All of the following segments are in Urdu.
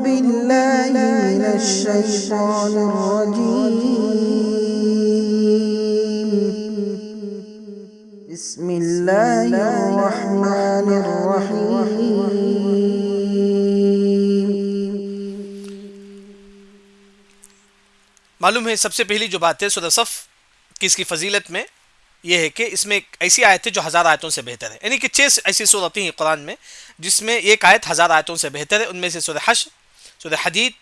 بالله من الشيطان الرجيم بسم الله الرحمن الرحيم. معلوم ہے سب سے پہلی جو بات ہے سورہ صف کی اس کی فضیلت میں یہ ہے کہ اس میں ایک ایسی آیت ہے جو 1000 آیتوں سے بہتر ہے. یعنی کہ 6 ایسی صورتیں ہیں قرآن میں جس میں ایک آیت 1000 آیتوں سے بہتر ہے. ان میں سے سورہ حشر، سورہ حدید،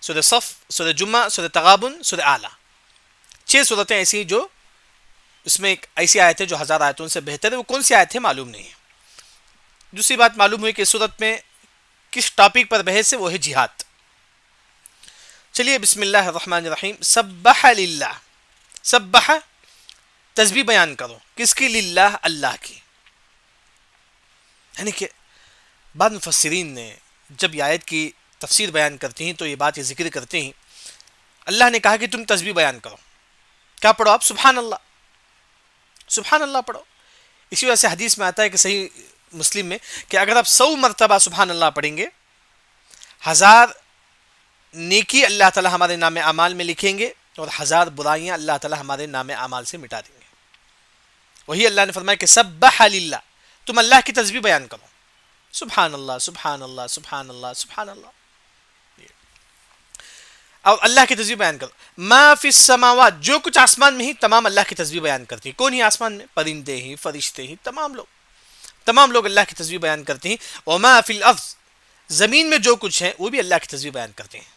سورہ صف، سورہ جمعہ، سورہ تغابن، سورہ اعلیٰ. 6 صورتیں ایسی ہیں جو اس میں ایک ایسی آیت ہے جو 1000 آیتوں سے بہتر ہے. وہ کون سی آیت ہے معلوم نہیں ہے. دوسری بات معلوم ہوئی کہ اس صورت میں کس ٹاپک پر بحث ہے، وہ ہے جہاد. چلیے بسم اللہ الرحمن الرحیم. سبح للہ، سبح تسبیح بیان کرو. کس کی؟ للہ، اللہ کی. یعنی کہ بعض مفسرین نے جب یہ آیت کی تفسیر بیان کرتے ہیں تو یہ بات یہ ذکر کرتے ہیں اللہ نے کہا کہ تم تسبیح بیان کرو. کیا پڑھو آپ؟ سبحان اللہ، سبحان اللہ پڑھو. اسی وجہ سے حدیث میں آتا ہے کہ صحیح مسلم میں کہ اگر آپ 100 مرتبہ سبحان اللہ پڑھیں گے 1000 نیکی اللہ تعالیٰ ہمارے نام اعمال میں لکھیں گے اور 1000 برائیاں اللہ تعالیٰ ہمارے نام اعمال سے مٹا دیں گے. وہی اللہ نے فرمایا کہ سبح للہ، تم اللہ کی تسبیح بیان کرو. سبحان اللہ، سبحان اللہ، سبحان اللہ، سبحان اللہ. اور اللہ کی تسبیح بیان کرو. ما فی السماوات، جو کچھ آسمان میں ہی تمام اللہ کی تسبیح بیان کرتی ہیں. کون ہی آسمان میں؟ پرندے ہی، فرشتے ہی، تمام لوگ اللہ کی تسبیح بیان کرتے ہیں. وما فی الارض، زمین میں جو کچھ ہے وہ بھی اللہ کی تسبیح بیان کرتے ہیں.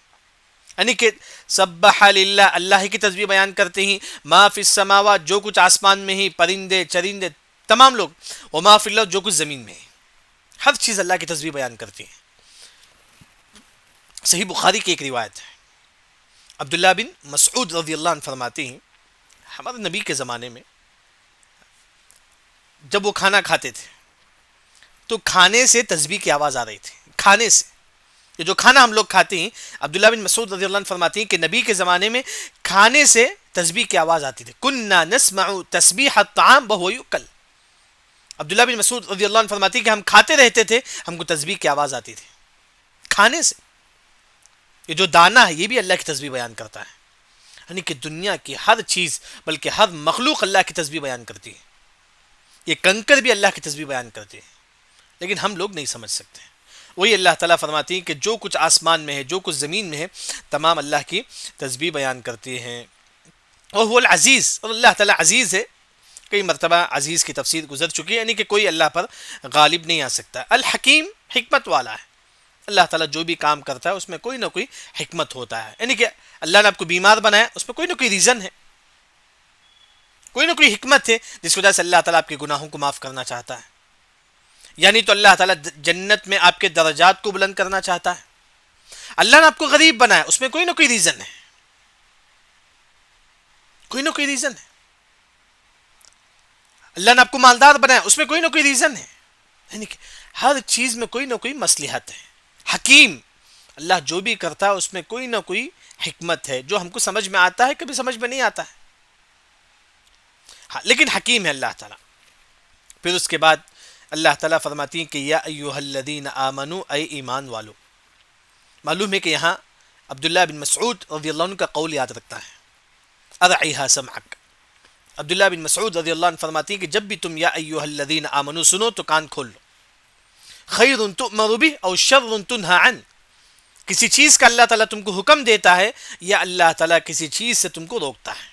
یعنی کہ سبح للہ، اللہ کی تسبیح بیان کرتے ہیں. ما فی السماوات، جو کچھ آسمان میں ہی، پرندے چرندے تمام لوگ. وما فی الارض، جو کچھ زمین میں ہے، ہر چیز اللہ کی تسبیح بیان کرتی ہے. صحیح بخاری کی ایک روایت ہے، عبداللہ بن مسعود رضی اللہ عنہ فرماتے ہیں ہمارے نبی کے زمانے میں جب وہ کھانا کھاتے تھے تو کھانے سے تسبیح کی آواز آ رہی تھی. کھانے سے، یہ جو کھانا ہم لوگ کھاتے ہیں، عبداللہ بن مسعود رضی اللہ عنہ فرماتے ہیں کہ نبی کے زمانے میں کھانے سے تسبیح کی آواز آتی تھی. کننا نسمع تسبیح الطعام وهو یؤکل. عبداللہ بن مسعود رضی اللہ عنہ فرماتے ہیں کہ ہم کھاتے رہتے تھے، ہم کو تسبیح کی آواز آتی تھی کھانے سے. یہ جو دانہ ہے یہ بھی اللہ کی تسبیح بیان کرتا ہے. یعنی کہ دنیا کی ہر چیز بلکہ ہر مخلوق اللہ کی تسبیح بیان کرتی ہے. یہ کنکر بھی اللہ کی تسبیح بیان کرتے ہیں لیکن ہم لوگ نہیں سمجھ سکتے. وہی اللہ تعالیٰ فرماتی ہے کہ جو کچھ آسمان میں ہے، جو کچھ زمین میں ہے، تمام اللہ کی تسبیح بیان کرتے ہیں. اور وہ العزیز، اور اللہ تعالیٰ عزیز ہے. کئی مرتبہ عزیز کی تفسیر گزر چکی ہے، یعنی کہ کوئی اللہ پر غالب نہیں آ سکتا. الحکیم، حکمت والا ہے. اللہ تعالیٰ جو بھی کام کرتا ہے اس میں کوئی نہ کوئی حکمت ہوتا ہے. یعنی کہ اللہ نے آپ کو بیمار بنایا، اس میں کوئی نہ کوئی ریزن ہے، کوئی نہ کوئی حکمت ہے جس وجہ سے اللہ تعالیٰ آپ کے گناہوں کو معاف کرنا چاہتا ہے. یعنی تو اللہ تعالیٰ جنت میں آپ کے درجات کو بلند کرنا چاہتا ہے. اللہ نے آپ کو غریب بنایا، اس میں کوئی نہ کوئی ریزن ہے، کوئی نہ کوئی ریزن ہے. اللہ نے آپ کو مالدار بنایا، اس میں کوئی نہ کوئی ریزن ہے. یعنی کہ ہر چیز میں کوئی نہ کوئی مصلحت ہے. حکیم، اللہ جو بھی کرتا ہے اس میں کوئی نہ کوئی حکمت ہے، جو ہم کو سمجھ میں آتا ہے کبھی سمجھ میں نہیں آتا ہے. ہاں لیکن حکیم ہے اللہ تعالیٰ. پھر اس کے بعد اللہ تعالیٰ فرماتی ہیں کہ یا ایھا الذین آمنوا، اے ایمان والو. معلوم ہے کہ یہاں عبداللہ بن مسعود رضی اللہ عنہ کا قول یاد رکھتا ہے، ارعیھا سمعک. عبداللہ بن مسعود رضی اللہ عنہ فرماتی ہیں کہ جب بھی تم یا ایھا الذین آمنوا سنو تو کان کھول لو. خیر تؤمر بہ او شر تنہی عنہ، کسی چیز کا اللہ تعالیٰ تم کو حکم دیتا ہے یا اللہ تعالیٰ کسی چیز سے تم کو روکتا ہے.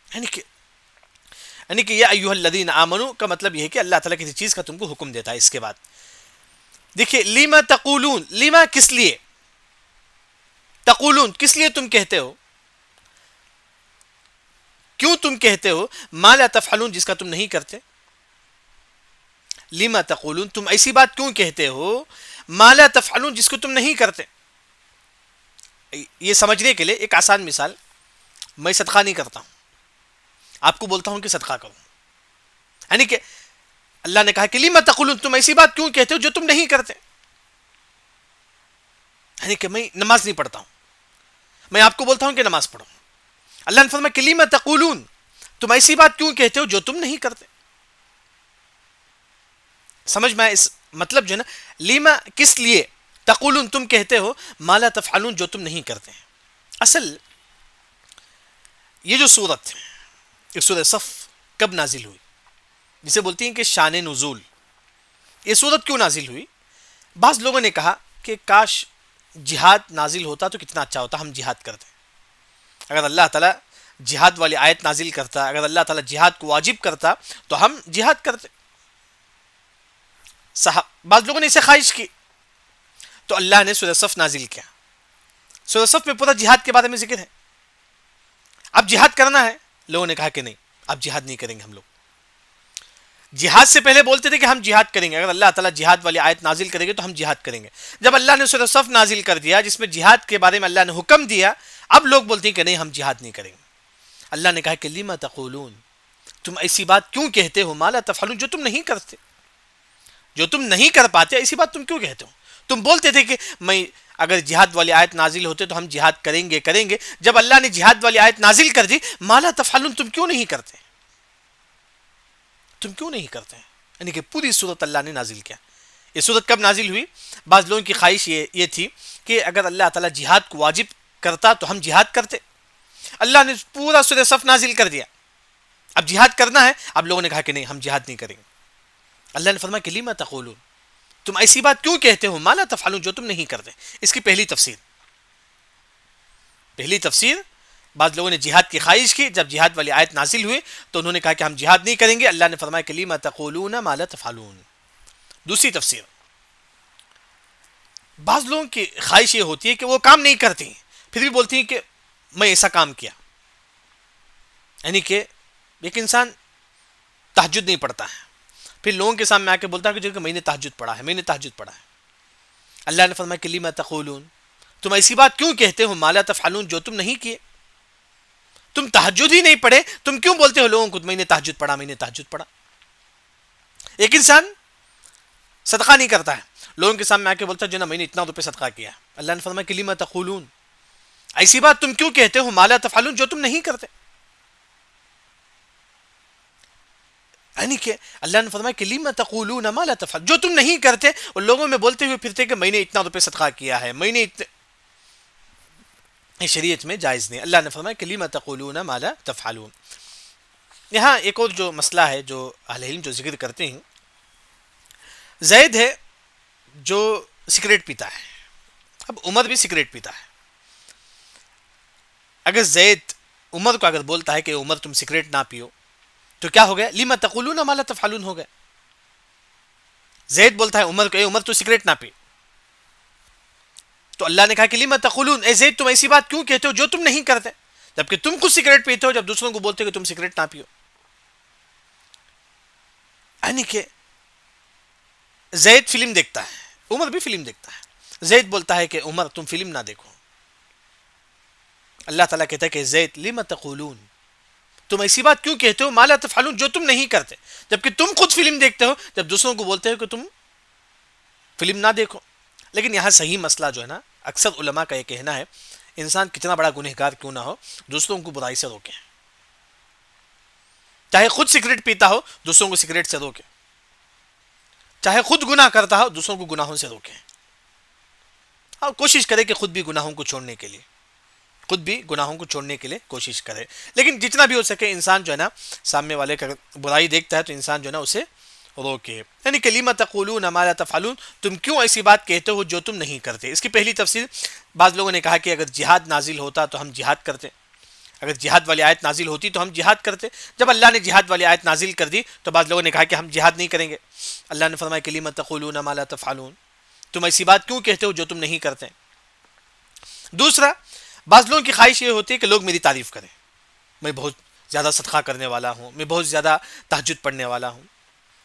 یعنی کہ یا ایھا الذین آمنوا کا مطلب یہ ہے کہ اللہ تعالیٰ کسی چیز کا تم کو حکم دیتا ہے. اس کے بعد دیکھیے لما تقولون، لما کس لیے، تقولون کس لیے تم کہتے ہو، کیوں تم کہتے ہو، ما لا تفعلون جس کا تم نہیں کرتے. لما تقولون، تم ایسی بات کیوں کہتے ہو، ما لا تفعلون جس کو تم نہیں کرتے. یہ سمجھنے کے لیے ایک آسان مثال، میں صدقہ نہیں کرتا ہوں، آپ کو بولتا ہوں کہ صدقہ کرو. یعنی کہ اللہ نے کہا کہ لما تقولون، تم ایسی بات کیوں کہتے ہو جو تم نہیں کرتے. یعنی کہ میں نماز نہیں پڑھتا ہوں، میں آپ کو بولتا ہوں کہ نماز پڑھو. اللہ نے فرمایا کہ لما تقولون، تم ایسی بات کیوں کہتے ہو جو تم نہیں کرتے. سمجھ میں اس مطلب جو ہے نا، لیما کس لیے، تقولون تم کہتے ہو ما لا تفعلون جو تم نہیں کرتے ہیں. اصل یہ جو صورت ہے یہ سورہ صف کب نازل ہوئی، جسے بولتی ہیں کہ شان نزول، یہ صورت کیوں نازل ہوئی؟ بعض لوگوں نے کہا کہ کاش جہاد نازل ہوتا تو کتنا اچھا ہوتا، ہم جہاد کرتے. اگر اللہ تعالیٰ جہاد والی آیت نازل کرتا، اگر اللہ تعالیٰ جہاد کو واجب کرتا تو ہم جہاد کرتے. بعض لوگوں نے اسے خواہش کی تو اللہ نے سورہ صف نازل کیا. سورہ صف میں پورا جہاد کے بارے میں ذکر ہے. اب جہاد کرنا ہے، لوگوں نے کہا کہ نہیں اب جہاد نہیں کریں گے ہم لوگ. جہاد سے پہلے بولتے تھے کہ ہم جہاد کریں گے، اگر اللہ تعالیٰ جہاد والی آیت نازل کرے گے تو ہم جہاد کریں گے. جب اللہ نے سورہ صف نازل کر دیا جس میں جہاد کے بارے میں اللہ نے حکم دیا، اب لوگ بولتے ہیں کہ نہیں ہم جہاد نہیں کریں گے. اللہ نے کہا کہ لما تقولون تم ایسی بات کیوں کہتے ہو ما لا تفعلون جو تم نہیں کرتے، جو تم نہیں کر پاتے ایسی بات تم کیوں کہتے ہو؟ تم بولتے تھے کہ میں اگر جہاد والی آیت نازل ہوتے تو ہم جہاد کریں گے. جب اللہ نے جہاد والی آیت نازل کر دی ما لا تفعلون تم کیوں نہیں کرتے، تم کیوں نہیں کرتے؟ یعنی کہ پوری صورت اللہ نے نازل کیا. یہ صورت کب نازل ہوئی؟ بعض لوگوں کی خواہش یہ تھی کہ اگر اللہ تعالیٰ جہاد کو واجب کرتا تو ہم جہاد کرتے. اللہ نے پورا سورہ صف نازل کر دیا، اب جہاد کرنا ہے، اب لوگوں نے کہا کہ نہیں ہم جہاد نہیں کریں گے. اللہ نے فرمایا کہ لما تقولون تم ایسی بات کیوں کہتے ہو ما لا تفعلون جو تم نہیں کرتے. اس کی پہلی تفسیر بعض لوگوں نے جہاد کی خواہش کی، جب جہاد والی آیت نازل ہوئی تو انہوں نے کہا کہ ہم جہاد نہیں کریں گے. اللہ نے فرمایا کہ لما تقولون ما لا تفعلون. دوسری تفسیر بعض لوگوں کی خواہش یہ ہوتی ہے کہ وہ کام نہیں کرتی پھر بھی بولتی ہیں کہ میں ایسا کام کیا. یعنی کہ ایک انسان تہجد نہیں پڑھتا ہے، پھر لوگوں کے سامنے آ کے بولتا ہے کہ میں نے تہجد پڑھا ہے. اللہ نے فرمایا کہ لما تقولون تم ایسی بات کیوں کہتے ہو ما لا تفعلون جو تم نہیں کیے. تم تہجد ہی نہیں پڑھے، تم کیوں بولتے ہو لوگوں کو میں نے تہجد پڑھا. ایک انسان صدقہ نہیں کرتا ہے، لوگوں کے سامنے آ کے بولتا ہے جو نا میں نے اتنا روپے صدقہ کیا. اللہ نے فرمایا کہ لما تقولون ایسی بات تم کیوں کہتے ہو ما لا تفعلون جو تم نہیں کرتے. یعنی کہ اللہ نے فرمایا کہ لما تقولون ما لا تفعلون جو تم نہیں کرتے، اور لوگوں میں بولتے ہوئے پھرتے کہ میں نے اتنا روپے صدقہ کیا ہے، میں نے شریعت میں جائز نہیں. اللہ نے فرمایا کہ لما تقولون ما لا تفعلون. یہاں ایک اور جو مسئلہ ہے جو اہل علم جو ذکر کرتے ہیں، زید ہے جو سگریٹ پیتا ہے، اب عمر بھی سگریٹ پیتا ہے. اگر زید عمر کو اگر بولتا ہے کہ عمر تم سگریٹ نہ پیو تو کیا ہو گیا؟ لما تقولون ما لا تفعلون ہو گیا. زید بولتا ہے عمر کو اے عمر تو سگریٹ نہ پی، تو اللہ نے کہا کہ لما تقولون اے زید تم ایسی بات کیوں کہتے ہو جو تم نہیں کرتے، جبکہ تم خود سگریٹ پیتے ہو جب دوسروں کو بولتے ہو کہ تم سگریٹ نہ پیو. یعنی کہ زید فلم دیکھتا ہے، عمر بھی فلم دیکھتا ہے. زید بولتا ہے کہ عمر تم فلم نہ دیکھو. اللہ تعالیٰ کہتا ہے کہ زید لما تقولون تم ایسی بات کیوں کہتے ہو ما لا تفعلون جو تم نہیں کرتے، جبکہ تم خود فلم دیکھتے ہو جب دوسروں کو بولتے ہو کہ تم فلم نہ دیکھو. لیکن یہاں صحیح مسئلہ جو ہے نا، اکثر علماء کا یہ کہنا ہے انسان کتنا بڑا گنہگار کیوں نہ ہو دوسروں کو برائی سے روکے، چاہے خود سگریٹ پیتا ہو دوسروں کو سگریٹ سے روکے، چاہے خود گناہ کرتا ہو دوسروں کو گناہوں سے روکے، اور کوشش کرے کہ خود بھی گناہوں کو چھوڑنے کے لیے کوشش کرے. لیکن جتنا بھی ہو سکے انسان جو ہے نا سامنے والے کا برائی دیکھتا ہے تو انسان جو ہے نا اسے روکے. یعنی کہ لما تقولون ما لا تفعلون تم کیوں ایسی بات کہتے ہو جو تم نہیں کرتے. اس کی پہلی تفسیر بعض لوگوں نے کہا کہ اگر جہاد نازل ہوتا تو ہم جہاد کرتے، اگر جہاد والی آیت نازل ہوتی تو ہم جہاد کرتے. جب اللہ نے جہاد والی آیت نازل کر دی تو بعض لوگوں نے کہا کہ ہم جہاد نہیں کریں گے. اللہ نے فرمایا کہ لما تقولون ما لا تفعلون تم ایسی بات کیوں کہتے ہو جو تم نہیں کرتے. دوسرا بعض لوگوں کی خواہش یہ ہوتی ہے کہ لوگ میری تعریف کریں، میں بہت زیادہ صدقہ کرنے والا ہوں، میں بہت زیادہ تہجد پڑھنے والا ہوں،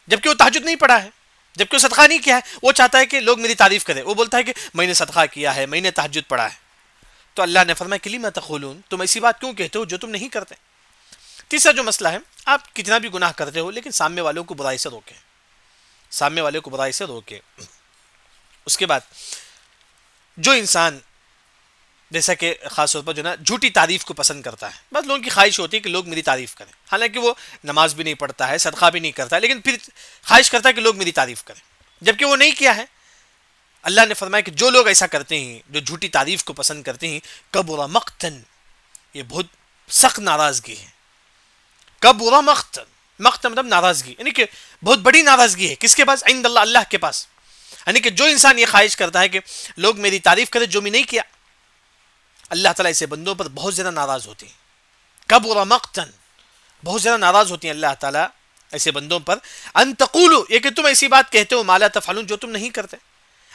جبکہ وہ تہجد نہیں پڑھا ہے، جبکہ وہ صدقہ نہیں کیا ہے. وہ چاہتا ہے کہ لوگ میری تعریف کریں، وہ بولتا ہے کہ میں نے صدقہ کیا ہے، میں نے تہجد پڑھا ہے. تو اللہ نے فرمایا کہ لما تقولون تم ایسی بات کیوں کہتے ہو جو تم نہیں کرتے. تیسرا جو مسئلہ ہے، آپ کتنا بھی گناہ کرتے ہو لیکن سامنے والوں کو برائی سے روکیں. اس کے بعد جو انسان جیسا کہ خاص طور پر جو نا جھوٹی تعریف کو پسند کرتا ہے، بس لوگوں کی خواہش ہوتی ہے کہ لوگ میری تعریف کریں، حالانکہ وہ نماز بھی نہیں پڑھتا ہے، صدقہ بھی نہیں کرتا ہے، لیکن پھر خواہش کرتا ہے کہ لوگ میری تعریف کریں، جبکہ وہ نہیں کیا ہے. اللہ نے فرمایا کہ جو لوگ ایسا کرتے ہیں، جو جھوٹی تعریف کو پسند کرتے ہیں، کبر مقتن، یہ بہت سخت ناراضگی ہے. کبر مقتن، مقتن مطلب ناراضگی، یعنی کہ بہت بڑی ناراضگی ہے. کس کے پاس؟ عند اللہ، اللہ کے پاس. یعنی کہ جو انسان یہ خواہش کرتا ہے کہ لوگ میری تعریف کریں جو میں نہیں کیا، اللہ تعالیٰ ایسے بندوں پر بہت زیادہ ناراض ہوتے ہیں. کبر مقتن، بہت زیادہ ناراض ہوتی ہیں اللہ تعالیٰ ایسے بندوں پر. ان تقولوا، یہ کہ تم ایسی بات کہتے ہو، ما لا تفعلون، جو تم نہیں کرتے.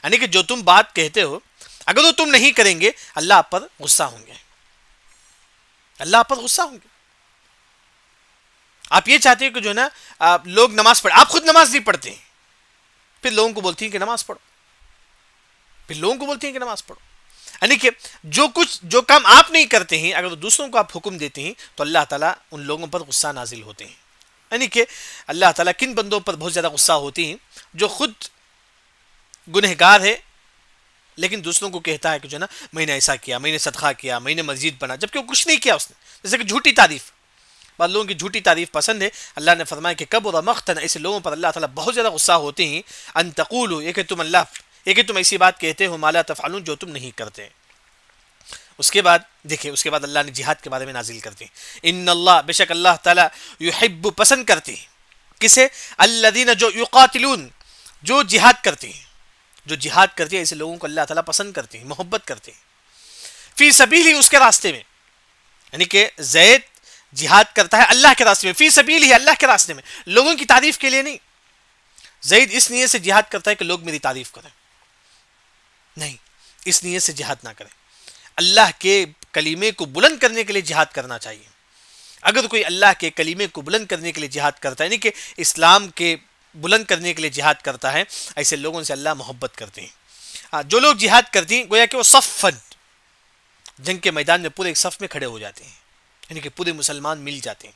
یعنی کہ جو تم بات کہتے ہو اگر وہ تم نہیں کریں گے، اللہ آپ پر غصہ ہوں گے. اللہ آپ پر غصہ ہوں گے. آپ یہ چاہتے ہیں کہ جو ہے نا لوگ نماز پڑھیں، آپ خود نماز نہیں پڑھتے ہیں، پھر لوگوں کو بولتی ہیں کہ نماز پڑھو، پھر لوگوں کو بولتی ہیں کہ نماز پڑھو. یعنی کہ جو کام آپ نہیں کرتے ہیں، اگر دوسروں کو آپ حکم دیتے ہیں تو اللہ تعالیٰ ان لوگوں پر غصہ نازل ہوتے ہیں. یعنی کہ اللہ تعالیٰ کن بندوں پر بہت زیادہ غصہ ہوتی ہیں؟ جو خود گنہگار ہے لیکن دوسروں کو کہتا ہے کہ جو ہے نا میں نے ایسا کیا، میں نے صدقہ کیا، میں نے مسجد بنا، جبکہ وہ کچھ نہیں کیا اس نے. جیسے کہ جھوٹی تعریف، بعض لوگوں کی جھوٹی تعریف پسند ہے. اللہ نے فرمایا کہ کبر مقتن، ایسے لوگوں پر اللہ تعالیٰ بہت زیادہ غصہ ہوتے ہیں. ان تقولوا، یہ کہ تم ایسی بات کہتے ہو، ما لا تفعلون، جو تم نہیں کرتے. اس کے بعد دیکھیں، اس کے بعد اللہ نے جہاد کے بارے میں نازل کرتے ہیں. ان اللہ، بے شک اللہ تعالیٰ، یحب، پسند کرتے ہیں. کسے؟ الذین، جو یقاتلون، جو جہاد کرتے ہیں. جو جہاد کرتے ہیں ایسے لوگوں کو اللہ تعالیٰ پسند کرتے ہیں، محبت کرتے ہیں. فی سبیلہ، اس کے راستے میں. یعنی کہ زید جہاد کرتا ہے اللہ کے راستے میں، فی سبیلہ، اللہ کے راستے میں، لوگوں کی تعریف کے لیے نہیں. زید اس نیت سے جہاد کرتا ہے کہ لوگ میری تعریف کریں، نہیں، اس نیت سے جہاد نہ کریں. اللہ کے کلیمے کو بلند کرنے کے لیے جہاد کرنا چاہیے. اگر کوئی اللہ کے کلیمے کو بلند کرنے کے لیے جہاد کرتا ہے، یعنی کہ اسلام کے بلند کرنے کے لیے جہاد کرتا ہے، ایسے لوگوں سے اللہ محبت کرتے ہیں. جو لوگ جہاد کرتے ہیں گویا کہ وہ صفن، جنگ کے میدان میں پورے ایک صف میں کھڑے ہو جاتے ہیں، یعنی کہ پورے مسلمان مل جاتے ہیں.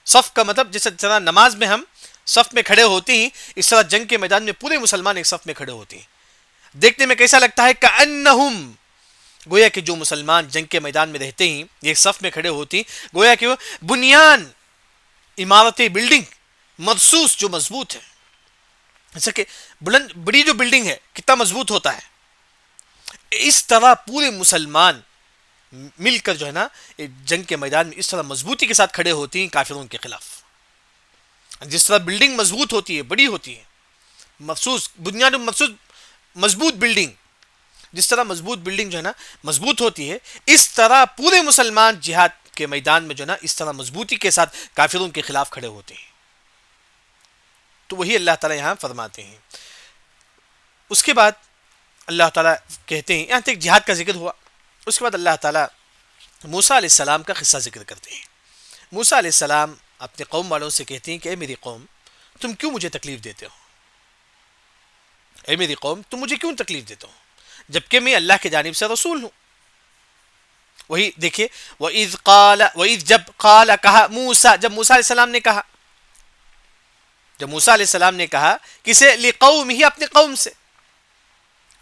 صف کا مطلب جس طرح نماز میں ہم صف میں کھڑے ہوتے ہیں، اس طرح جنگ کے میدان میں پورے مسلمان ایک صف میں کھڑے ہوتے ہیں. دیکھنے میں کیسا لگتا ہے؟ کأنہم، گویا کہ جو مسلمان جنگ کے میدان میں رہتے ہیں، ایک صف میں کھڑے ہوتے ہیں، گویا کہ وہ بنیان، عمارت، بلڈنگ، مرصوص، جو مضبوط ہے. جیسا کہ بڑی جو بلڈنگ ہے کتنا مضبوط ہوتا ہے، اس طرح پورے مسلمان مل کر جو ہے نا جنگ کے میدان میں اس طرح مضبوطی کے ساتھ کھڑے ہوتے ہیں کافروں کے خلاف. جس طرح بلڈنگ مضبوط ہوتی ہے، بڑی ہوتی ہے، مخصوص بنیاد، مخصوص مضبوط بلڈنگ، جس طرح مضبوط بلڈنگ جو ہے نا مضبوط ہوتی ہے، اس طرح پورے مسلمان جہاد کے میدان میں جو ہے نا اس طرح مضبوطی کے ساتھ کافروں کے خلاف کھڑے ہوتے ہیں. تو وہی اللہ تعالیٰ یہاں فرماتے ہیں. اس کے بعد اللہ تعالیٰ کہتے ہیں، یہاں تک جہاد کا ذکر ہوا، اس کے بعد اللہ تعالیٰ موسیٰ علیہ السلام کا قصہ ذکر کرتے ہیں. موسیٰ علیہ السلام اپنے قوم والوں سے کہتے ہیں کہ اے میری قوم، تم کیوں مجھے تکلیف دیتے ہو؟ اے میری قوم، تم مجھے کیوں تکلیف دیتے ہو جبکہ میں اللہ کی جانب سے رسول ہوں. وہی دیکھیے، وَإِذْ جب قال، کہا، موسیٰ، جب موسیٰ علیہ السلام نے کہا، جب موسیٰ علیہ السلام نے کہا کسے؟ لِقَوْمِهِ، اپنے قوم سے.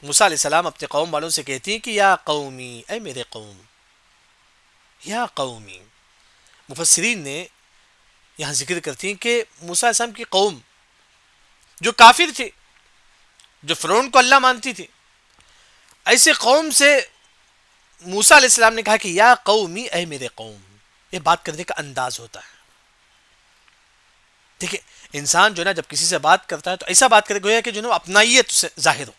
موسیٰ علیہ السلام اپنے قوم والوں سے کہتے ہیں کہ یا قومی، اے میرے قوم، یا قومی. مفسرین نے یہاں ذکر کرتے ہیں کہ موسیٰ علیہ السلام کی قوم جو کافر تھے، جو فرعون کو اللہ مانتی تھی، ایسے قوم سے موسیٰ علیہ السلام نے کہا کہ یا قومی، اے میرے قوم. یہ بات کرنے کا انداز ہوتا ہے. دیکھیں، انسان جو ہے نا جب کسی سے بات کرتا ہے تو ایسا بات کرے گویا کہ جو ہے نا اپنائیت سے ظاہر ہو.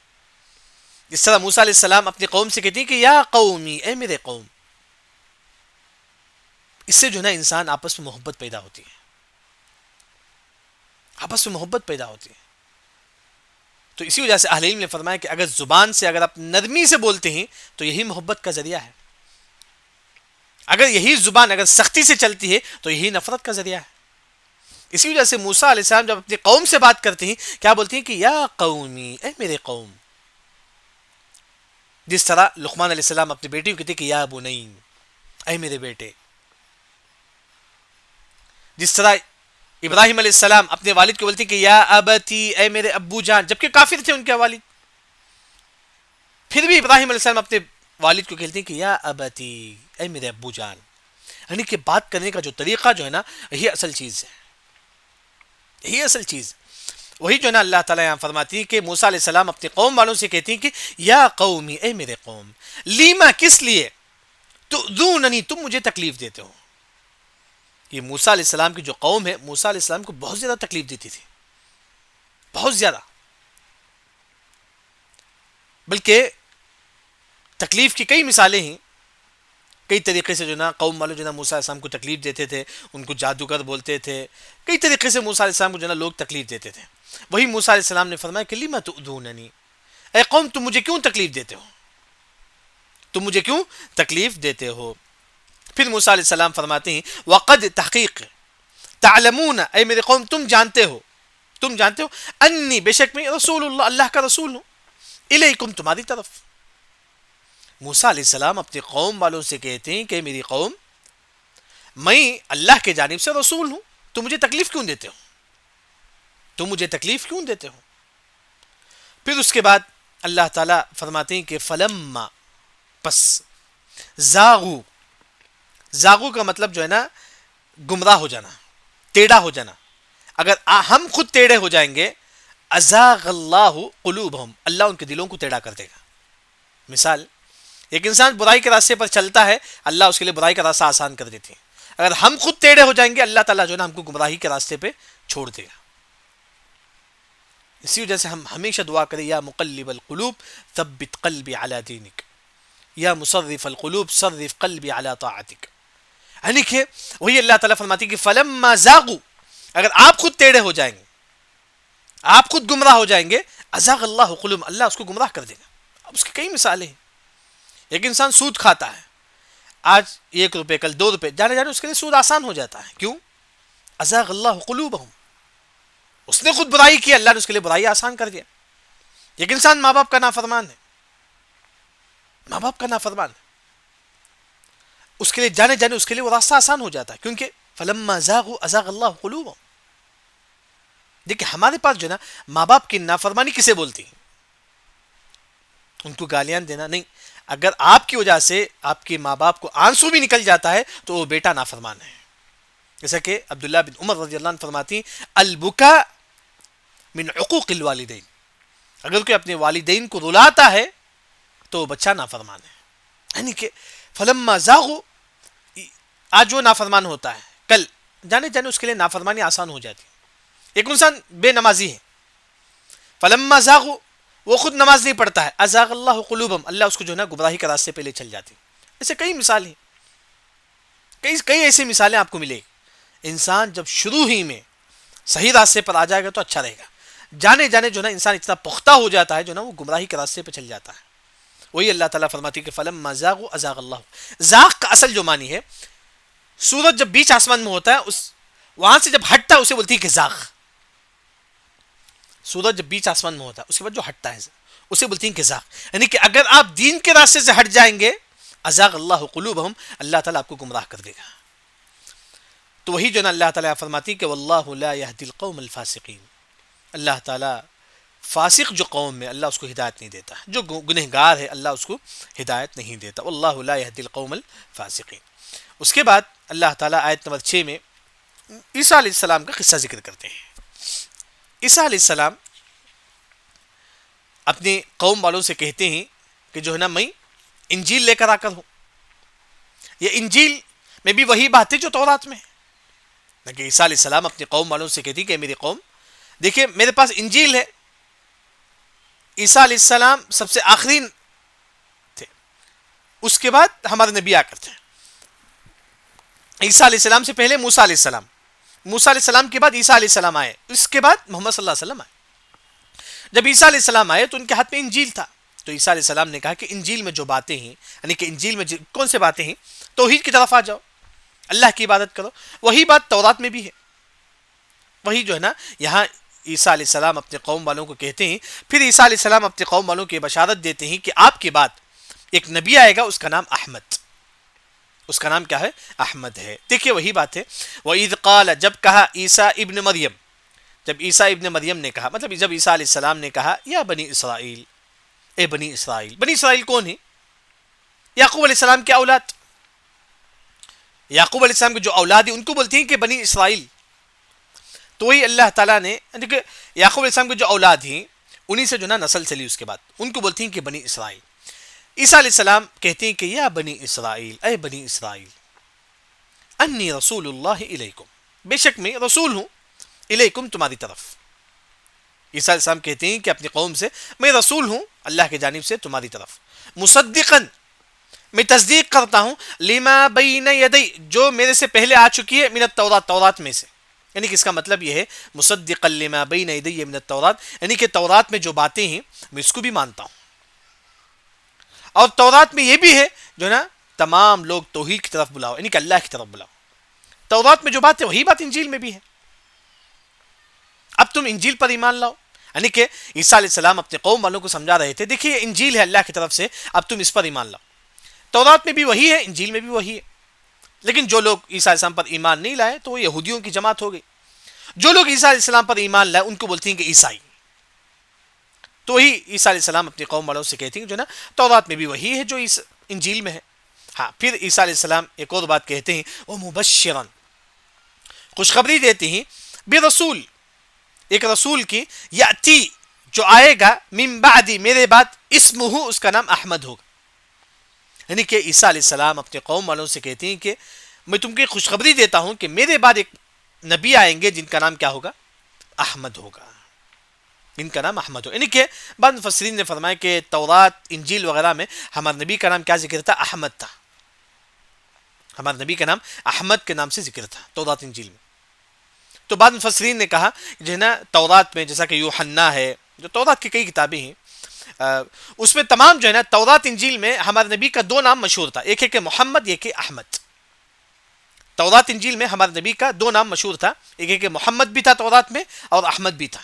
جس طرح موسیٰ علیہ السلام اپنی قوم سے کہتی ہیں کہ یا قومی، اے میرے قوم. اس سے جو ہے نا انسان آپس میں محبت پیدا ہوتی ہے، آپس میں محبت پیدا ہوتی ہے. تو اسی وجہ سے اہل علم نے فرمایا کہ اگر زبان سے اگر آپ نرمی سے بولتے ہیں تو یہی محبت کا ذریعہ ہے. اگر یہی زبان اگر سختی سے چلتی ہے تو یہی نفرت کا ذریعہ ہے. اسی وجہ سے موسیٰ علیہ السلام جب اپنی قوم سے بات کرتے ہیں کیا بولتے ہیں کہ یا قومی، اے میرے قوم. جس طرح لقمان علیہ السلام اپنی بیٹی کو کہتے ہیں کہ یا بنی، اے میرے بیٹے. جس طرح ابراہیم علیہ السلام اپنے والد کو بولتے ہیں کہ یا ابتی، اے میرے ابو جان، جبکہ کافر تھے ان کے والد. پھر بھی ابراہیم علیہ السلام اپنے والد کو کہتے ہیں کہ یا ابتی، اے میرے ابو جان. یعنی کہ بات کرنے کا جو طریقہ جو ہے نا یہی اصل چیز ہے، یہی اصل چیز. وہی جو ہے نا اللہ تعالیٰ یہاں فرماتی ہے کہ موسیٰ علیہ السلام اپنے قوم والوں سے کہتی ہیں کہ یا قومی، اے میرے قوم، لیما، کس لیے، تؤذوننی، تم مجھے تکلیف دیتے ہو. یہ موسیٰ علیہ السلام کی جو قوم ہے، موسیٰ علیہ السلام کو بہت زیادہ تکلیف دیتی تھی، بہت زیادہ. بلکہ تکلیف کی کئی مثالیں ہیں. کئی طریقے سے جو نا قوم والے جو نا موسیٰ علیہ السلام کو تکلیف دیتے تھے، ان کو جادوگر بولتے تھے، کئی طریقے سے موسیٰ علیہ السلام کو جو نا لوگ تکلیف دیتے تھے. وہی موسیٰ علیہ السلام نے فرمایا کہ لما تؤذوننی، اے قوم تم مجھے کیوں تکلیف دیتے ہو، تم مجھے کیوں تکلیف دیتے ہو. پھر موسیٰ علیہ السلام فرماتے ہیں وقد، تحقیق، تعلمون، اے میرے قوم تم جانتے ہو، تم جانتے ہو، انی، بے شک میں، رسول اللہ، اللہ کا رسول ہوں، الیکم، تمہاری طرف. موسیٰ علیہ السلام اپنے قوم والوں سے کہتے ہیں کہ میری قوم، میں اللہ کے جانب سے رسول ہوں، تم مجھے تکلیف کیوں دیتے ہو، تم مجھے تکلیف کیوں دیتے ہو. پھر اس کے بعد اللہ تعالیٰ فرماتے ہیں کہ فلما، پس، زاغو، زاغو کا مطلب جو ہے نا گمراہ ہو جانا، ٹیڑھا ہو جانا. اگر ہم خود ٹیڑھے ہو جائیں گے، ازاغ اللہ قلوبہم، اللہ ان کے دلوں کو ٹیڑھا کر دے گا. مثال، ایک انسان برائی کے راستے پر چلتا ہے، اللہ اس کے لیے برائی کا راستہ آسان کر دیتے ہیں. اگر ہم خود ٹیڑھے ہو جائیں گے، اللہ تعالیٰ جو ہے نا ہم کو گمراہی کے راستے پہ چھوڑ دے گا. اسی وجہ سے ہم ہمیشہ دعا کریں، یا مقلب القلوب ثبت قلبی علی دینک، یا مصرف القلوب صرف قلبی علی طاعتک. یعنی کہ وہی اللہ تعالیٰ فرماتی کہ فلما زاغوا، اگر آپ خود ٹیڑھے ہو جائیں گے، آپ خود گمراہ ہو جائیں گے، ازاغ اللہ قلوب، اللہ اس کو گمراہ کر دے گا. اب اس کی کئی مثالیں ہیں. ایک انسان سود کھاتا ہے، آج 1 روپے، کل 2 روپے، جانے جانے اس کے لیے سود آسان ہو جاتا ہے. کیوں؟ ازاغ اللہ قلوبہم، اس نے خود برائی کی، اللہ نے اس کے لیے برائی آسان کر دیا. ایک انسان ماں باپ کا نافرمان ہے، ماں باپ کا نافرمان ہے، اس کے لیے جانے جانے اس کے لیے وہ راستہ آسان ہو جاتا ہے. کیونکہ فلما زاغوا ازاغ اللہ قلوبہم. دیکھیں ہمارے پاس جو ہے نا ماں باپ کی نافرمانی کسے بولتی ہیں؟ ان کو گالیاں دینا نہیں. اگر آپ کی وجہ سے آپ کے ماں باپ کو آنسو بھی نکل جاتا ہے تو وہ بیٹا نافرمان ہے. جیسا کہ عبداللہ بن عمر رضی اللہ عنہ فرماتی ہیں البکا من عقوق الوالدین، اگر کوئی اپنے والدین کو رلاتا ہے تو بچہ نافرمان ہے. یعنی کہ فلما زاغوا، آج وہ نافرمان ہوتا ہے، کل جانے جانے اس کے لیے نافرمانی آسان ہو جاتی ہے. ایک انسان بے نمازی ہے، فلما زاغوا، وہ خود نماز نہیں پڑھتا ہے، ازاغ اللہ قلوبہم، اللہ اس کو جو ہے نا گمراہی کے راستے پہ لے چل جاتی. ایسے کئی مثالیں، کئی ایسی مثالیں آپ کو ملے گی. انسان جب شروع ہی میں صحیح راستے پر آ جائے گا تو اچھا رہے گا. جانے جانے جو نا انسان اتنا پختہ ہو جاتا ہے جو نا وہ گمراہی کے راستے پہ چل جاتا ہے. وہی اللہ تعالیٰ فرماتی ہے کہ فلما زاغوا ازاغ اللہ. زاغ کا اصل جو معنی ہے، سورج جب بیچ آسمان میں ہوتا ہے، اس وہاں سے جب ہٹتا ہے اسے بولتی ہے کہ زاغ. سورج جب بیچ آسمان میں ہوتا ہے اس کے بعد جو ہٹتا ہے اسے بولتی ہیں کہ زاغ. یعنی کہ اگر آپ دین کے راستے سے ہٹ جائیں گے، ازاغ اللہ قلوبہم، اللہ تعالیٰ آپ کو گمراہ کر دے گا. تو وہی جو نا اللہ تعالیٰ فرماتی کہ واللہ لا یہدی القوم الفاسقین، اللہ تعالیٰ فاسق جو قوم ہے اللہ اس کو ہدایت نہیں دیتا، جو گنہگار ہے اللہ اس کو ہدایت نہیں دیتا. واللہ لا یہدی القوم الفاسقین. اس کے بعد اللہ تعالیٰ آیت نمبر 6 میں عیسیٰ علیہ السلام کا قصہ ذکر کرتے ہیں. عیسیٰ علیہ السلام اپنے قوم والوں سے کہتے ہیں کہ جو ہے نا میں انجیل لے کر آ کر ہوں. یہ انجیل میں بھی وہی بات ہے جو تورات میں ہے. کہ عیسیٰ علیہ السلام اپنے قوم والوں سے کہتی کہ میری قوم دیکھیں میرے پاس انجیل ہے. عیسیٰ علیہ السلام سب سے آخری تھے، اس کے بعد ہمارے نبی آ کر تھے. عیسیٰ علیہ السلام سے پہلے موسیٰ علیہ السلام، موسیٰ علیہ السلام کے بعد عیسیٰ علیہ السلام آئے، اس کے بعد محمد صلی اللہ علیہ وسلم آئے. جب عیسیٰ علیہ السلام آئے تو ان کے ہاتھ میں انجیل تھا. تو عیسیٰ علیہ السلام نے کہا کہ انجیل میں جو باتیں ہیں، یعنی کہ انجیل میں کون سے باتیں ہیں، توحید کی طرف آ جاؤ، اللہ کی عبادت کرو. وہی بات تورات میں بھی ہے. وہی جو ہے نا یہاں عیسیٰ علیہ السلام اپنے قوم والوں کو کہتے ہیں. پھر عیسیٰ علیہ السلام اپنے قوم والوں کی بشارت دیتے ہیں کہ آپ کے بعد ایک نبی آئے گا، اس کا نام احمد، اس کا نام کیا ہے؟ احمد ہے. دیکھیے وہی بات ہے. وَإِذْ قَالَ، جب کہا عیسیٰ ابن مریم، جب عیسیٰ ابن مریم نے کہا، مطلب جب عیسیٰ علیہ السلام نے کہا یا بنی اسرائیل، اے بنی اسرائیل. بنی اسرائیل کون ہے؟ یعقوب علیہ السلام کی اولاد. یعقوب علیہ السلام کے جو اولاد ہیں ان کو بولتے ہیں کہ بنی اسرائیل. تو وہی اللہ تعالیٰ نے دیکھیں یعقوب علیہ السلام کی جو اولاد ہیں انہی سے جو نا نسل چلی اس کے بعد ان کو بولتی ہیں کہ بنی اسرائیل. عیسیٰ علیہ السلام کہتے ہیں کہ یا بنی اسرائیل اے بنی اسرائیل انی رسول اللہ الیکم بے شک میں رسول ہوں الیکم تمہاری طرف. عیسیٰ علیہ السلام کہتے ہیں کہ اپنی قوم سے میں رسول ہوں اللہ کی جانب سے تمہاری طرف مصدقاً میں تصدیق کرتا ہوں لما بین یدی جو میرے سے پہلے آ چکی ہے من التورات تورات میں سے. یعنی کہ اس کا مطلب یہ ہے مصدقا لما بین یدی من التورات یعنی کہ تورات میں جو باتیں ہیں میں اس کو بھی مانتا ہوں. اور تورات میں یہ بھی ہے جو نا تمام لوگ توحید کی طرف بلاؤ یعنی کہ اللہ کی طرف بلاؤ. تورات میں جو بات ہے وہی بات انجیل میں بھی ہے. اب تم انجیل پر ایمان لاؤ. یعنی کہ عیسیٰ علیہ السلام اپنے قوم والوں کو سمجھا رہے تھے دیکھیے انجیل ہے اللہ کی طرف سے اب تم اس پر ایمان لاؤ. تورات میں بھی وہی ہے انجیل میں بھی وہی ہے. لیکن جو لوگ عیسیٰ علیہ السلام پر ایمان نہیں لائے تو وہ یہودیوں کی جماعت ہو گئی. جو لوگ عیسیٰ علیہ السلام پر ایمان لائے ان کو بولتی ہیں کہ عیسائی. تو وہی عیسیٰ علیہ السلام اپنی قوم والوں سے کہتے ہیں جو نا تورات میں بھی وہی ہے جو انجیل میں ہے. ہاں پھر عیسیٰ علیہ السلام ایک اور بات کہتے ہیں وہ مبشرن خوشخبری دیتے ہیں برسول ایک رسول کی یاتی جو آئے گا من بعدی میرے بعد اسمہ اس کا نام احمد ہوگا. یعنی کہ عیسیٰ علیہ السلام اپنے قوم والوں سے کہتے ہیں کہ میں تم کی خوشخبری دیتا ہوں کہ میرے بعد ایک نبی آئیں گے جن کا نام کیا ہوگا احمد ہوگا. ان کا نام احمد ہو. یعنی کہ بعض مفسرین نے فرمایا کہ تورات انجیل وغیرہ میں ہمارے نبی کا نام کیا ذکر تھا احمد تھا. ہمارے نبی کا نام احمد کے نام سے ذکر تھا تورات انجیل میں. تو بعض مفسرین نے کہا جو ہے نا تورات میں جیسا کہ یوحنا ہے جو تورات کی کئی کتابیں ہیں اس میں تمام جو ہے نا تورات انجیل میں ہمارے نبی کا دو نام مشہور تھا ایک ہے کہ محمد ایک ہے احمد. تورات انجیل میں ہمارے نبی کا دو نام مشہور تھا ایک ہے کہ محمد بھی تھا تورات میں اور احمد بھی تھا.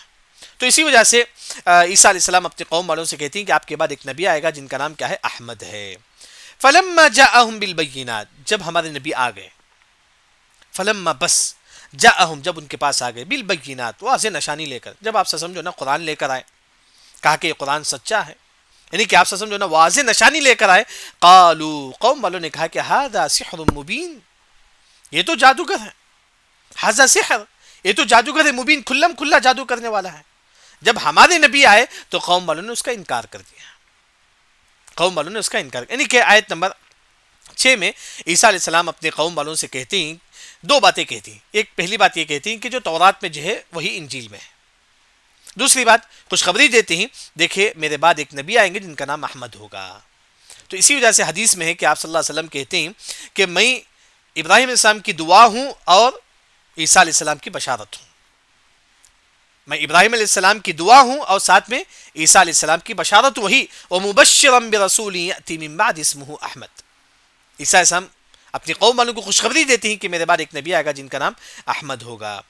تو اسی وجہ سے عیسیٰ علیہ السلام اپنے قوم والوں سے کہتی ہیں کہ آپ کے بعد ایک نبی آئے گا جن کا نام کیا ہے احمد ہے. فلما جاءہم بالبینات جب ہمارے نبی آ گئے فلما بس جاءہم جب ان کے پاس آ گئے بالبینات واضح نشانی لے کر جب آپ سے سمجھو نا قرآن لے کر آئے کہا کہ یہ قرآن سچا ہے یعنی کہ آپ سے سمجھو نا واضح نشانی لے کر آئے قالو قوم والوں نے کہا کہ ھذا سحر مبین یہ تو جادوگر ہے. ھذا سحر یہ تو جادوگر ہے مبین کھلم کھلا جادو کرنے والا ہے. جب ہمارے نبی آئے تو قوم والوں نے اس کا انکار کر دیا. قوم والوں نے اس کا انکار یعنی کہ آیت نمبر 6 میں عیسیٰ علیہ السلام اپنے قوم والوں سے کہتے ہیں دو باتیں کہتی ہیں. ایک پہلی بات یہ کہتی ہیں کہ جو تورات میں جو ہے وہی انجیل میں ہے. دوسری بات خوشخبری دیتے ہیں دیکھیں میرے بعد ایک نبی آئیں گے جن کا نام احمد ہوگا. تو اسی وجہ سے حدیث میں ہے کہ آپ صلی اللہ علیہ وسلم کہتے ہیں کہ میں ابراہیم علیہ السلام کی دعا ہوں اور عیسیٰ علیہ السلام کی بشارت ہوں. میں ابراہیم علیہ السلام کی دعا ہوں اور ساتھ میں عیسیٰ علیہ السلام کی بشارت وہی ومبشرا برسول یأتی من بعد اسمہ احمد. عیسیٰ علیہ السلام اپنی قوم والوں کو خوشخبری دیتی ہیں کہ میرے بعد ایک نبی آئے گا جن کا نام احمد ہوگا.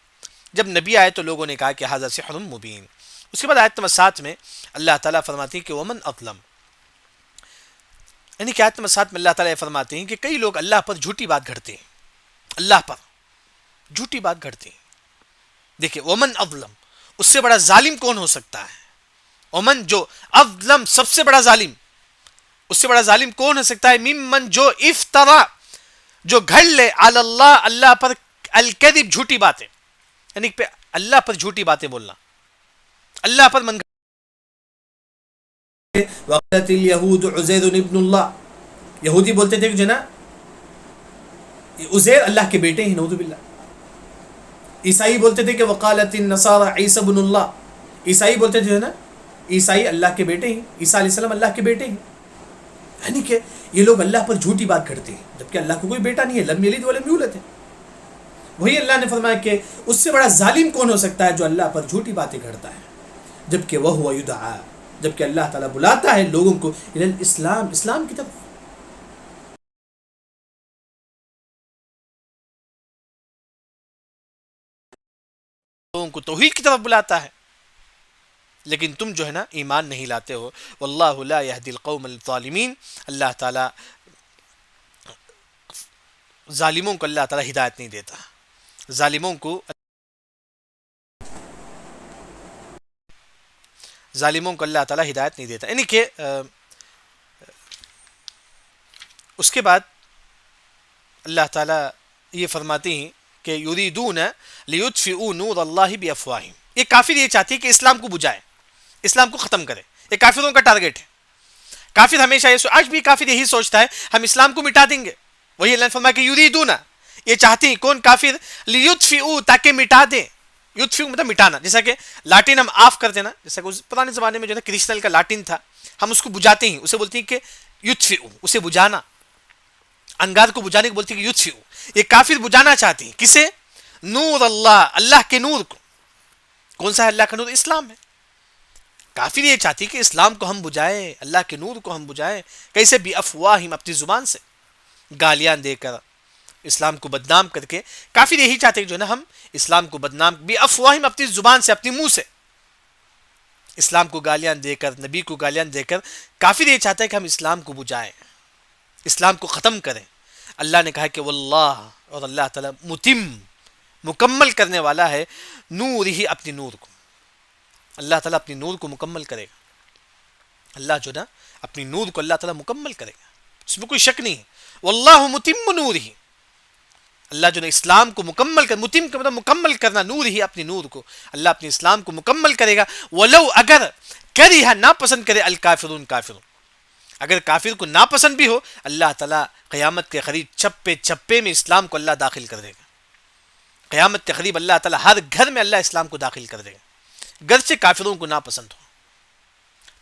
جب نبی آئے تو لوگوں نے کہا کہ ھذا سحر مبین. اس کے بعد آیت نمبر 7 میں اللہ تعالیٰ فرماتے ہیں کہ ومن اظلم یعنی کہ آیت نمبر 7 میں اللہ تعالیٰ فرماتے ہیں کہ کئی لوگ اللہ پر جھوٹی بات گھڑتے ہیں اللہ پر جھوٹی بات گھڑتے ہیں. دیکھیں ومن اظلم اس سے بڑا ظالم کون ہو سکتا ہے. ومن جو اظلم سب سے بڑا ظالم اس سے بڑا ظالم کون ہو سکتا ہے ممن جو افترا جو گھڑ لے علی اللہ اللہ پر الکذب جھوٹی باتیں یعنی کہ اللہ پر جھوٹی باتیں بولنا اللہ پر من وقالت اليهود عزیر ابن اللہ یہودی بولتے تھے کہ جو نا عزیر اللہ کے بیٹے ہیں نعوذ باللہ. عیسائی بولتے تھے کہ وقالت النصارى عیسی ابن اللہ عیسائی بولتے تھے نا عیسائی اللہ کے بیٹے ہیں عیسیٰ علیہ السلام اللہ کے بیٹے ہیں. یعنی کہ یہ لوگ اللہ پر جھوٹی بات کرتے ہیں جبکہ اللہ کو کوئی بیٹا نہیں ہے لم یلد ولم یولد ہے. وہی اللہ نے فرمایا کہ اس سے بڑا ظالم کون ہو سکتا ہے جو اللہ پر جھوٹی باتیں کرتا ہے جبکہ وہ ہوا یدعا جبکہ اللہ تعالیٰ بلاتا ہے لوگوں کو اسلام اسلام کی طرف. لوگوں کو توحید کی طرف بلاتا ہے لیکن تم جو ہے نا ایمان نہیں لاتے ہو. واللہ لا یہدی القوم الظالمین اللہ تعالیٰ ظالموں کو اللہ تعالیٰ ہدایت نہیں دیتا. ظالموں کو اللہ تعالیٰ ہدایت نہیں دیتا. یعنی کہ اس کے بعد اللہ تعالیٰ یہ فرماتے ہیں کہ یریدون لیطفئوا نور اللہ بافواہہم، یہ کافر یہ چاہتی ہے کہ اسلام کو بجھائے، اسلام کو ختم کرے، یہ کافروں کا ٹارگٹ ہے. کافر ہمیشہ آج بھی کافر یہی سوچتا ہے ہم اسلام کو مٹا دیں گے. وہی اللہ نے فرمایا کہ یریدون، یہ چاہتے ہیں کون؟ کافر، لیطفئوا، تاکہ مٹا دیں. یطفئوا مطلب مٹانا، جیسا کہ لاٹین ہم آف کرتے نا، جیسا کہ پرانے زمانے میں جو ہے کرسٹل کا لاٹین تھا، ہم اس کو بجھاتے ہیں، اسے بولتے ہیں کہ یطفئوا، اسے بجھانا، انگار کو بجھانے کو بولتے ہیں کہ یطفئوا. یہ کافر بجھانا چاہتے ہیں کسے؟ نور اللہ، اللہ کے نور کو. کون سا ہے اللہ کا نور؟ اسلام ہے. کافر یہ چاہتی کہ اسلام کو ہم بجھائے، اللہ کے نور کو ہم بجھائے. کیسے؟ بھی افواہم، اپنی زبان سے گالیاں دے کر، اسلام کو بدنام کر کے. کافر یہی چاہتے کہ جو ہے نا ہم اسلام کو بدنام، بھی افواہم، اپنی زبان سے، اپنی منہ سے اسلام کو گالیاں دے کر، نبی کو گالیاں دے کر. کافر یہ چاہتا ہے کہ ہم اسلام کو بجھائیں، اسلام کو ختم کریں. اللہ نے کہا کہ واللہ، اور اللہ تعالیٰ متم، مکمل کرنے والا ہے، نور ہی، اپنی نور کو. اللہ تعالیٰ اپنی نور کو مکمل کرے گا. اللہ جو نا اپنی نور کو اللہ تعالیٰ مکمل کرے گا، اس میں کوئی شک نہیں ہے. واللہ متم نور ہی، اللہ جو نا اسلام کو مکمل کر، متم کا مطلب مکمل کرنا، نور ہی، اپنی نور کو اللہ اپنے اسلام کو مکمل کرے گا. ولو، اگر کرہ، ناپسند کرے، الکافرون، کافرون، اگر کافر کو ناپسند بھی ہو، اللہ تعالیٰ قیامت کے قریب چپے چپے میں اسلام کو اللہ داخل کر دے گا. قیامت کے قریب اللہ تعالیٰ ہر گھر میں اللہ اسلام کو داخل کر دے گا، گرچہ کافروں کو ناپسند ہو.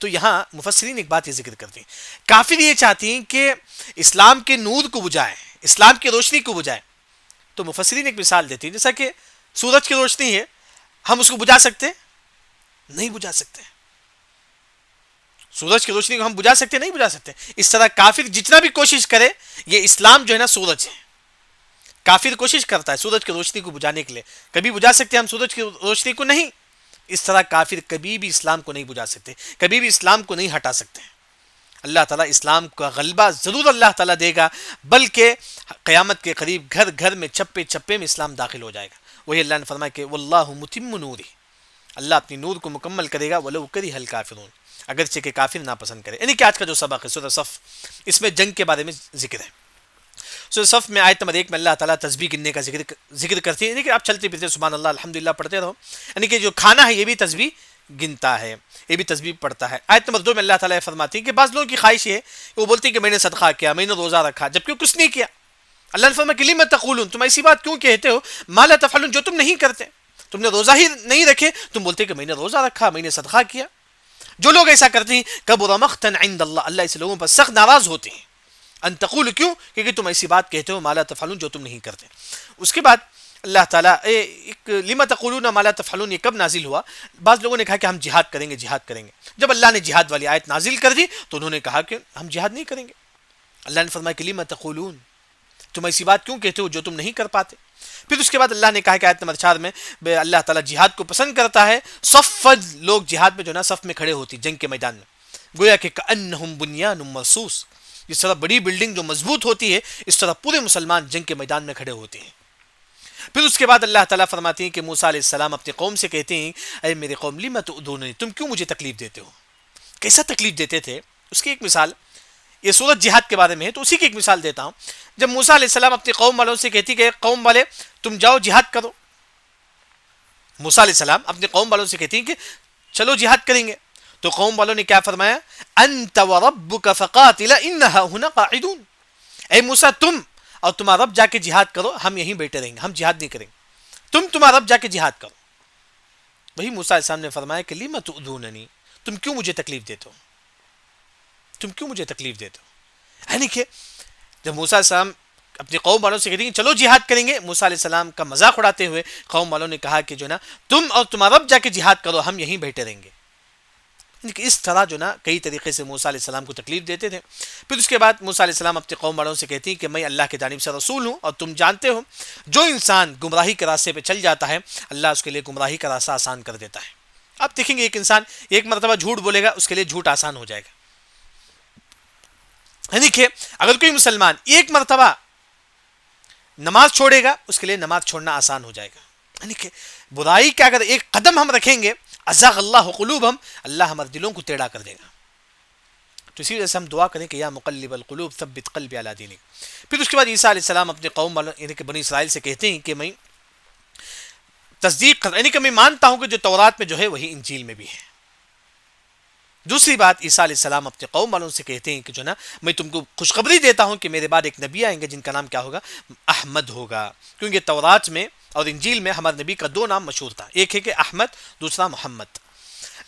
تو یہاں مفسرین ایک بات یہ ذکر کرتے ہیں، کافر یہ چاہتی ہیں کہ اسلام کے نور کو بجھائیں، اسلام کی روشنی کو بجھائیں. تو مفسرین ایک مثال دیتے ہیں، جیسا کہ سورج کی روشنی ہے، ہم اس کو بجھا سکتے؟ نہیں بجھا سکتے. سورج کی روشنی کو ہم بجھا سکتے؟ نہیں بجھا سکتے. اس طرح کافر جتنا بھی کوشش کرے، یہ اسلام جو ہے نا سورج ہے، کافر کوشش کرتا ہے سورج کی روشنی کو بجھانے کے لیے. کبھی بجھا سکتے ہم سورج کی روشنی کو؟ نہیں. اس طرح کافر کبھی بھی اسلام کو نہیں بجھا سکتے، کبھی بھی اسلام کو نہیں ہٹا سکتے. اللہ تعالیٰ اسلام کا غلبہ ضرور اللہ تعالیٰ دے گا، بلکہ قیامت کے قریب گھر گھر میں، چپے چپے میں اسلام داخل ہو جائے گا. وہی اللہ نے فرمایا کہ واللہ متم نورہ، اللہ اپنی نور کو مکمل کرے گا. ولو کرہ الکافرون، اگرچہ کہ کافر ناپسند کرے. یعنی کہ آج کا جو سبق ہے سورہ صف، اس میں جنگ کے بارے میں ذکر ہے. سورہ صف میں آیت نمبر 1 میں اللہ تعالیٰ تسبیح گننے کا ذکر کرتی ہے، یعنی کہ آپ چلتے پھرتے سبحان اللہ الحمدللہ پڑھتے رہو. یعنی کہ جو کھانا ہے یہ بھی تسبیح گنتا ہے، یہ بھی تسبیح پڑھتا ہے. آیت نمبر 2 میں اللہ تعالیٰ فرماتی ہے کہ بعض لوگوں کی خواہش یہ ہے کہ وہ بولتے ہیں کہ میں نے صدقہ کیا، میں نے روزہ رکھا، جبکہ کچھ نہیں کیا. اللہ نے فرمایا کہ لم تقولون، تم ایسی بات کیوں کہتے ہو، ما لا تفعلون، جو تم نہیں کرتے. تم نے روزہ ہی نہیں رکھے، تم بولتے کہ میں نے روزہ رکھا، میں نے صدقہ کیا. جو لوگ ایسا کرتے ہیں کبر مقتا عند اللہ، اللہ ایسے لوگوں پر سخت ناراض ہوتے ہیں. ان تقول، کیوں؟ کیونکہ تم ایسی بات کہتے ہو ما لا تفعلون، جو تم نہیں کرتے. اس کے بعد اللہ تعالیٰ لما تقولون ما لا تفعلون یہ کب نازل ہوا؟ بعض لوگوں نے کہا کہ ہم جہاد کریں گے، جہاد کریں گے. جب اللہ نے جہاد والی آیت نازل کر دی تو انہوں نے کہا کہ ہم جہاد نہیں کریں گے. اللہ نے فرمایا کہ لما تقولون، تم ایسی بات کیوں کہتے ہو جو تم نہیں کر پاتے. پھر اس کے بعد اللہ نے کہا کہ آیت نمبر 4 میں اللہ تعالیٰ جہاد کو پسند کرتا ہے. صفًا، لوگ جہاد میں جو نا صف میں کھڑے ہوتی جنگ کے میدان میں، گویا کہ کأنہم بنیان مرصوص، جس طرح بڑی بلڈنگ جو مضبوط ہوتی ہے اس طرح پورے مسلمان جنگ کے میدان میں کھڑے ہوتے ہیں. پھر اس کے بعد اللہ تعالیٰ فرماتے ہیں کہ موسیٰ علیہ السلام اپنی قوم سے کہتے ہیں اے میرے قوم لم تؤذوننی، تم کیوں مجھے تکلیف دیتے ہو. کیسا تکلیف دیتے تھے اس کی ایک مثال، یہ سورت جہاد کے بارے میں ہے تو اسی کی ایک مثال دیتا ہوں. جب موسیٰ علیہ السلام اپنی قوم والوں سے کہتی کہ قوم والے تم جاؤ جہاد کرو، موسیٰ علیہ السلام اپنی قوم والوں سے کہتی کہ چلو جہاد کریں گے، تو قوم والوں نے کیا فرمایا؟ انت وربک فقاتلا انہا ہنا قاعدون، اے موسیٰ تم اور تمہارا رب جا کے جہاد کرو، ہم یہیں بیٹھے رہیں گے، ہم جہاد نہیں کریں گے، تمہارا رب جا کے جہاد کرو. وہی موسیٰ علیہ السلام نے فرمایا کہ لم تؤذوننی، تم کیوں مجھے تکلیف دیتے ہو، تم کیوں مجھے تکلیف دیتے ہو. یعنی کہ جب موسیٰ علیہ السلام اپنی قوم والوں سے کہتے ہیں چلو جہاد کریں گے، موسیٰ علیہ السلام کا مذاق اڑاتے ہوئے قوم والوں نے کہا کہ جو نا تم اور تمہارا رب جا کے جہاد کرو، ہم یہیں بیٹھے رہیں گے. اس طرح جو نا کئی طریقے سے موسیٰ علیہ السلام کو تکلیف دیتے تھے. پھر اس کے بعد موسیٰ علیہ السلام اپنی قوم والوں سے کہتی ہیں کہ میں اللہ کی جانب سے رسول ہوں، اور تم جانتے ہو جو انسان گمراہی کے راستے پہ چل جاتا ہے اللہ اس کے لیے گمراہی کا راستہ آسان کر دیتا ہے. آپ دیکھیں گے ایک انسان ایک مرتبہ جھوٹ بولے گا، اس کے لیے جھوٹ آسان ہو جائے گا. یعنی کہ اگر کوئی مسلمان ایک مرتبہ نماز چھوڑے گا اس کے لیے نماز چھوڑنا آسان ہو جائے گا. یعنی کہ برائی کا اگر ایک قدم ہم رکھیں گے ازاغ اللہ قلوبہم، اللہ ہمارے دلوں کو ٹیڑھا کر دے گا. تو اسی وجہ سے ہم دعا کریں کہ یا مقلب القلوب ثبت قلبی علی دینک. پھر اس کے بعد عیسیٰ علیہ السلام اپنے قوم والوں یعنی کہ بنی اسرائیل سے کہتے ہیں کہ میں تصدیق کر، یعنی کہ میں مانتا ہوں کہ جو تورات میں جو ہے وہی انجیل میں بھی ہے۔ دوسری بات، عیسیٰ علیہ السلام اپنے قوم والوں سے کہتے ہیں کہ جو نا میں تم کو خوشخبری دیتا ہوں کہ میرے بعد ایک نبی آئیں گے جن کا نام کیا ہوگا؟ احمد ہوگا، کیونکہ تورات میں اور انجیل میں ہمارے نبی کا دو نام مشہور تھا، ایک ہے کہ احمد، دوسرا محمد۔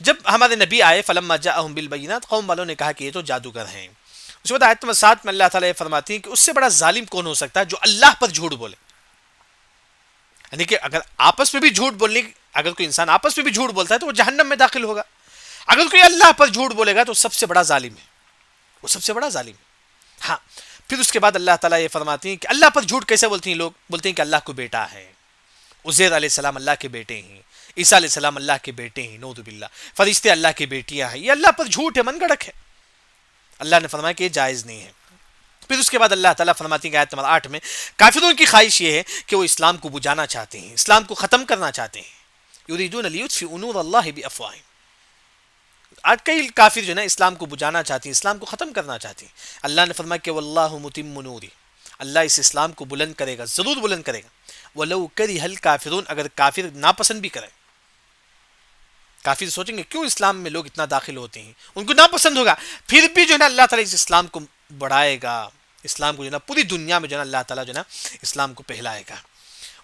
جب ہمارے نبی آئے فلما جاءہم بالبینات، قوم والوں نے کہا کہ یہ تو جادوگر ہیں۔ اس کے بعد آیت نمبر 7 میں اللہ تعالیٰ یہ فرماتی ہے کہ اس سے بڑا ظالم کون ہو سکتا ہے جو اللہ پر جھوٹ بولے؟ یعنی کہ اگر آپس میں بھی جھوٹ بولنے، اگر کوئی انسان آپس میں بھی جھوٹ بولتا ہے تو وہ جہنم میں داخل ہوگا، اگر کوئی اللہ پر جھوٹ بولے گا تو سب سے بڑا ظالم ہے، وہ سب سے بڑا ظالم ہے۔ ہاں، پھر اس کے بعد اللہ تعالیٰ یہ فرماتی ہیں کہ اللہ پر جھوٹ کیسے بولتی ہیں؟ لوگ بولتے ہیں کہ اللہ کو بیٹا ہے، عزیر علیہ السلام اللہ کے بیٹے ہیں، عیسیٰ علیہ السلام اللہ کے بیٹے ہیں، نعوذ باللہ، فرشتے اللہ کی بیٹیاں ہیں، یہ اللہ پر جھوٹ ہے، من گڑک ہے۔ اللہ نے فرمایا کہ یہ جائز نہیں ہے۔ پھر اس کے بعد اللہ تعالیٰ فرماتی ہے آیت نمبر 8 میں، کافروں کی خواہش یہ ہے کہ وہ اسلام کو بجانا چاہتے ہیں، اسلام کو ختم کرنا چاہتے ہیں، یریدون لیطفئوا نور اللہ بافواہہم۔ آج کئی کافر جو ہے نا اسلام کو بجانا چاہتے ہیں، اسلام کو ختم کرنا چاہتے ہیں۔ اللہ نے فرمایا کہ واللہ متم نوری، اللہ اس اسلام کو بلند کرے گا، ضرور بلند کرے گا، ولو کرہ الکافرون، اگر کافر ناپسند بھی کرے۔ کافر سوچیں گے کیوں اسلام میں لوگ اتنا داخل ہوتے ہیں، ان کو ناپسند ہوگا، پھر بھی جو ہے نا اللہ تعالیٰ اس اسلام کو بڑھائے گا، اسلام کو جو ہے نا پوری دنیا میں جو ہے نا اللہ تعالیٰ جو ہے نا اسلام کو پھیلائے گا۔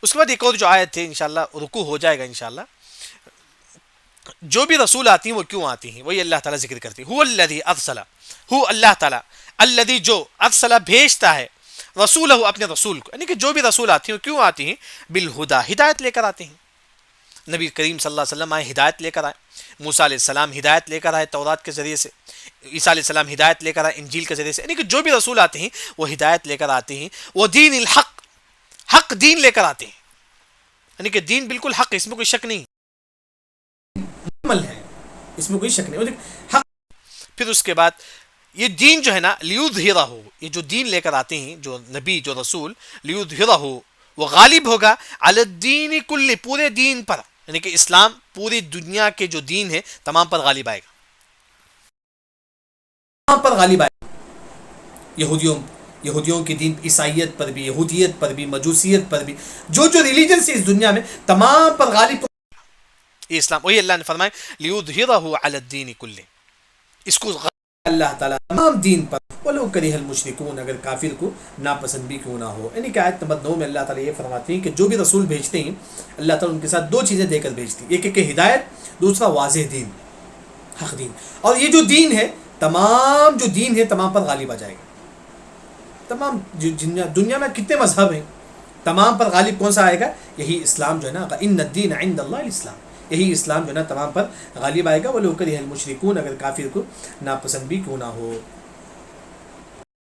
اس کے بعد ایک اور جو آیت ہے انشاءاللہ رکوع ہو جائے گا انشاءاللہ، جو بھی رسول آتی ہیں وہ کیوں آتی ہیں وہی اللہ تعالیٰ ذکر کرتی ہے۔ هو الذی ارسل، ہو اللہ تعالیٰ، الذی جو ارسل بھیجتا ہے، رسولہ اپنے رسول کو، یعنی کہ جو بھی رسول آتی ہیں وہ کیوں آتی ہیں؟ بالہدا، ہدایت لے کر آتے ہیں۔ نبی کریم صلی اللہ علیہ وسلم آئے، ہدایت لے کر آئے، موسیٰ علیہ السلام ہدایت لے کر آئے تورات کے ذریعے سے، عیسیٰ علیہ السلام ہدایت لے کر آئے انجیل کے ذریعے سے، یعنی کہ جو بھی رسول آتے ہیں وہ ہدایت لے کر آتے ہیں، وہ دین الحق، حق دین لے کر آتے ہیں، یعنی کہ دین بالکل حق ہے، اس میں کوئی شک نہیں، مکمل ہے، اس میں کوئی شک نہیں، حق۔ پھر اس کے بعد یہ دین جو ہے نا لیظہرہ، یہ جو دین لے کر آتے ہیں جو نبی جو رسول، لیظہرہ، وہ غالب ہوگا علی الدین کل، پورے دین پر، یعنی کہ اسلام پوری دنیا کے جو دین ہے تمام پر غالب آئے گا، تمام پر غالب آئے گا، یہودیوں کے دین، عیسائیت پر بھی، یہودیت پر بھی، مجوسیت پر بھی، جو ریلیجن سے اس دنیا میں تمام پر غالب یہ اسلام، وہی اللہ نے فرمایا لیظہرہ علی الدین کل، اس کو اللہ تعالیٰ تمام دین پر، وَلَوْ كَرِهَ الْمُشْرِكُونَ، اگر کافر کو ناپسند بھی کیوں نہ ہو۔ یعنی کہ آیت نمبر 9 میں اللہ تعالیٰ یہ فرماتے ہیں کہ جو بھی رسول بھیجتے ہیں اللہ تعالیٰ ان کے ساتھ دو چیزیں دے کر بھیجتی ہیں، ایک ہے کہ ہدایت، دوسرا واضح دین، حق دین، اور یہ جو دین ہے تمام جو دین ہے تمام پر غالب آ جائے گا، تمام دنیا میں کتنے مذہب ہیں تمام پر غالب کون سا آئے گا؟ یہی اسلام جو ہے نا، ان الدین عند اللہ الاسلام، یہی اسلام جو ہے نا تمام پر غالب آئے گا، وَلَوْ كَرِهَ الْمُشْرِكُونَ، اگر کافر کو ناپسند بھی کیوں نہ ہو۔